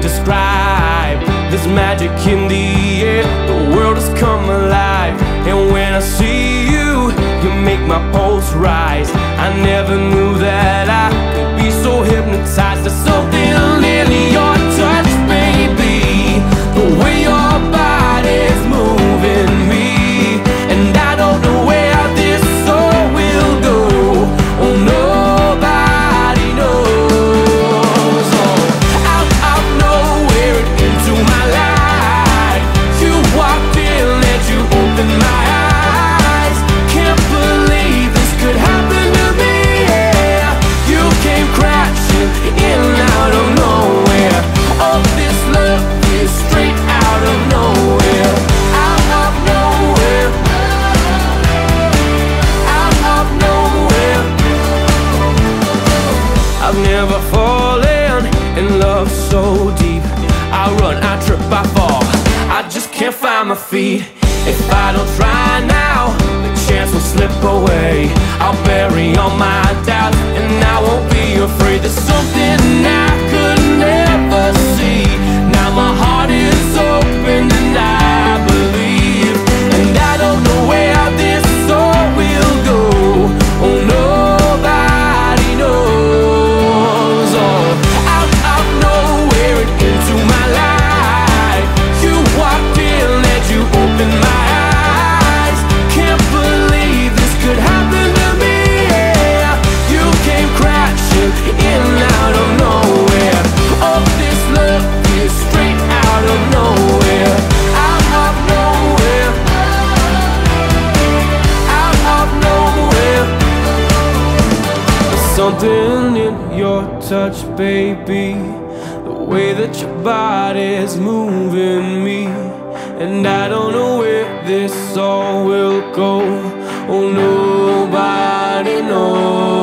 describe. There's magic in the air, the world has come alive. And when I see you, you make my pulse rise. I never knew that I could be so hypnotized. There's something in your touch, baby, the way your body's moving me. And I don't know where this soul will go. Oh, nobody knows. Oh, out of nowhere into my life, you walked in and you opened my eyes. Can't believe this could happen to me, yeah. You came crashing in out of nowhere. Oh, this love is straight out of nowhere. Out of nowhere. Out of nowhere. I've never fallen in love so deep. I run, I trip, I fall, I just can't find my feet. If I don't try now, the chance will slip away. I'll bury all my doubts and I won't be afraid. There's something I could never see. Now my heart is open and I believe. And I don't know where this soul will go. Oh, nobody knows. Oh, out of nowhere into my life, you walked in and you opened my eyes. Can't believe this could happen to me, yeah. You came crashing in out of nowhere. Oh, this love is straight out of nowhere. Out of nowhere. Out of nowhere. There's something in your touch, baby, the way that your body's moving me. And I don't know where this all will go. Oh, nobody knows.